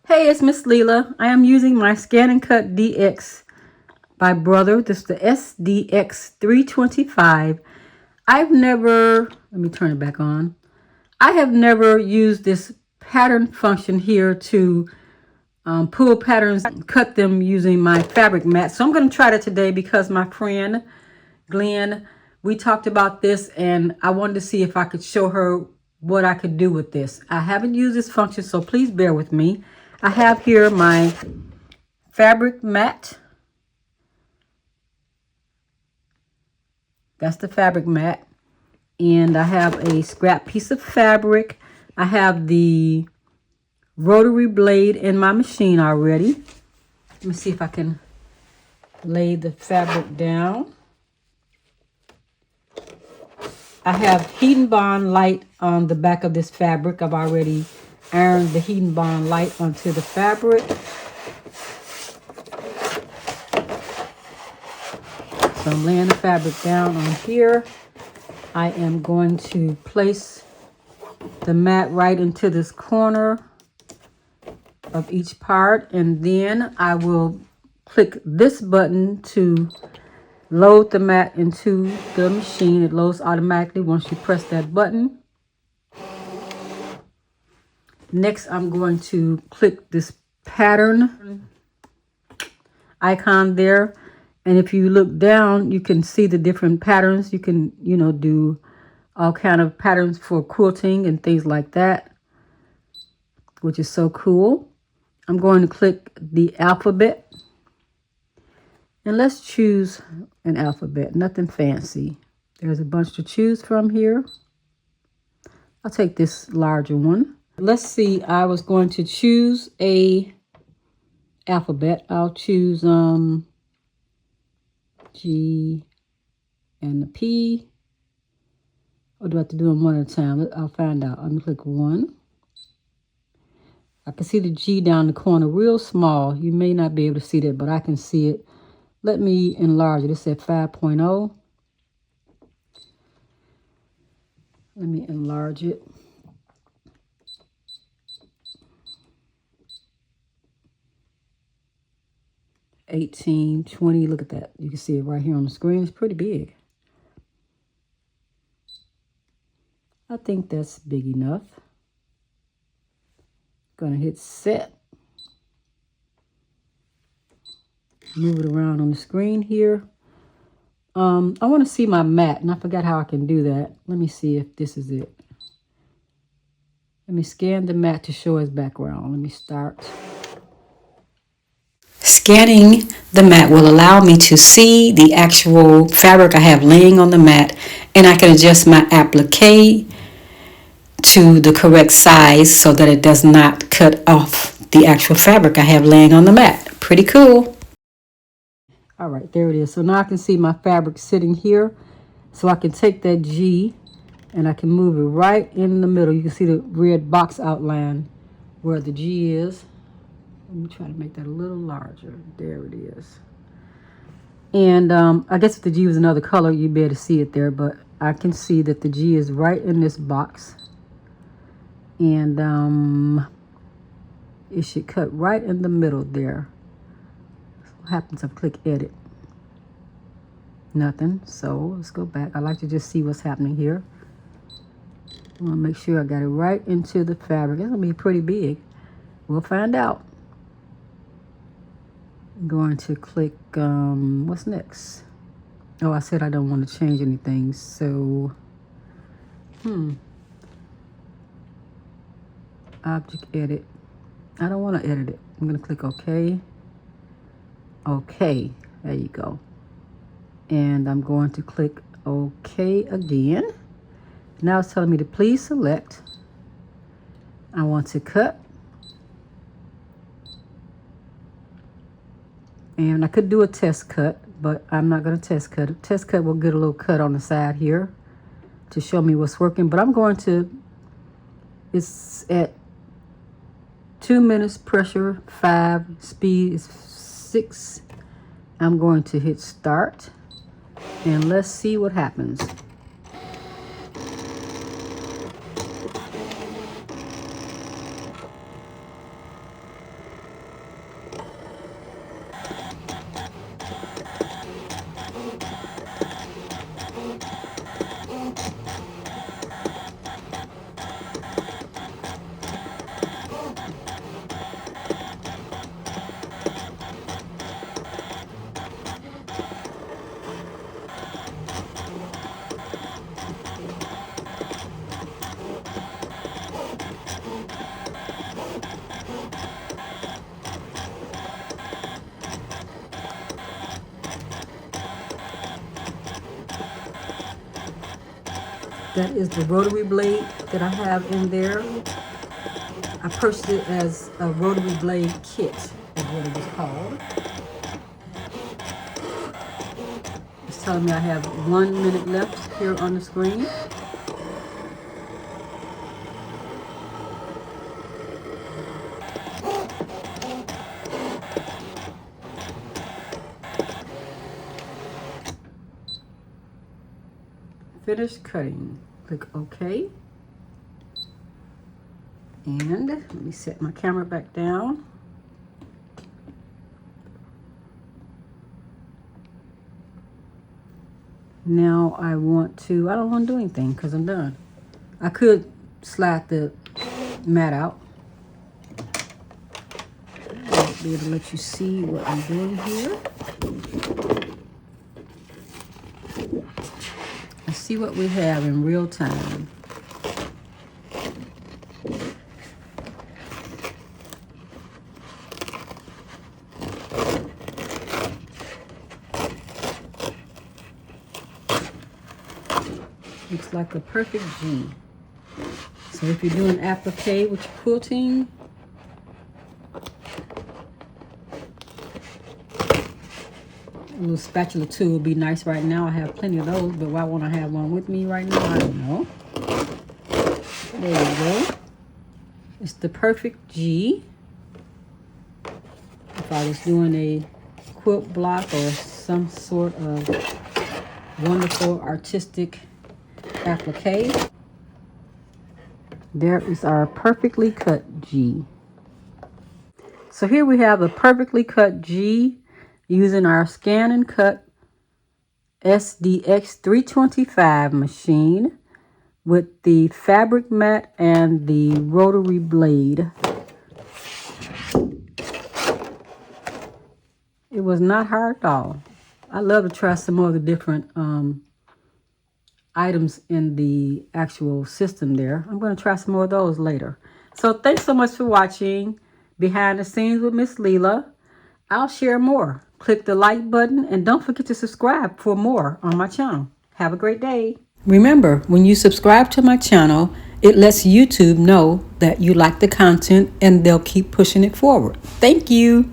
Hey, it's Miss Leela. I am using my ScanNCut DX by Brother. This is the SDX325. I've never, let me turn it back on. I have never used this pattern function here to pull patterns and cut them using my fabric mat. So I'm going to try that today because my friend Glenn, we talked about this and I wanted to see if I could show her what I could do with this. I haven't used this function, so please bear with me. I have here my fabric mat. That's the fabric mat. And I have a scrap piece of fabric. I have the rotary blade in my machine already. Let me see if I can lay the fabric down. I have heat and bond light on the back of this fabric. I've already ironed the heat and bond light onto the fabric. So I'm laying the fabric down on here. I am going to place the mat right into this corner of each part, and then I will click this button to load the mat into the machine. It loads automatically once you press that button. Next, I'm going to click this pattern icon there. And if you look down, you can see the different patterns. You can, do all kind of patterns for quilting and things like that, which is so cool. I'm going to click the alphabet. And let's choose an alphabet, nothing fancy. There's a bunch to choose from here. I'll take this larger one. Let's see, I was going to choose a alphabet. I'll choose G and the P. Or do I have to do them one at a time? I'll find out. I'm going to click 1. I can see the G down the corner real small. You may not be able to see that, but I can see it. Let me enlarge it. It said 5.0. Let me enlarge it. $18, $20. Look at that. You can see it right here on the screen. It's pretty big. I think that's big enough. Gonna hit set. Move it around on the screen here. I want to see my mat, and I forgot how I can do that. Let me see if this is it. Let me scan the mat to show its background. Let me start. Scanning the mat will allow me to see the actual fabric I have laying on the mat, and I can adjust my applique to the correct size so that it does not cut off the actual fabric I have laying on the mat. Pretty cool. All right, there it is. So now I can see my fabric sitting here. So I can take that G and I can move it right in the middle. You can see the red box outline where the G is. Let me try to make that a little larger. There it is. And I guess if the G was another color, you'd be able to see it there. But I can see that the G is right in this box. And it should cut right in the middle there. What happens if I click edit? Nothing. So let's go back. I like to just see what's happening here. I want to make sure I got it right into the fabric. It's going to be pretty big. We'll find out. I'm going to click, what's next? Oh, I said I don't want to change anything. So, object edit. I don't want to edit it. I'm going to click OK. OK. There you go. And I'm going to click OK again. Now it's telling me to please select. I want to cut. And I could do a test cut, but I'm not going to test cut. A test cut will get a little cut on the side here to show me what's working. But I'm going to, it's at 2 minutes pressure, 5, speed is 6. I'm going to hit start. And let's see what happens. That is the rotary blade that I have in there. I purchased it as a rotary blade kit, is what it was called. It's telling me I have 1 minute left here on the screen. Finish cutting. Click OK. And let me set my camera back down. Now I don't want to do anything because I'm done. I could slide the mat out. I'll be able to let you see what I'm doing here. Let's see what we have in real time. Looks like a perfect G. So if you're doing applique with your quilting, a little spatula tool would be nice right now. I have plenty of those, but why won't I have one with me right now? I don't know. There you go. It's the perfect G. If I was doing a quilt block or some sort of wonderful artistic applique. There is our perfectly cut G. So here we have a perfectly cut G using our ScanNCut SDX325 machine with the fabric mat and the rotary blade. It was not hard at all. I love to try some more of the different items in the actual system there. I'm going to try some more of those later. So thanks so much for watching Behind the Scenes with Miss Leela. I'll share more. Click the like button and don't forget to subscribe for more on my channel. Have a great day. Remember, when you subscribe to my channel, it lets YouTube know that you like the content and they'll keep pushing it forward. Thank you.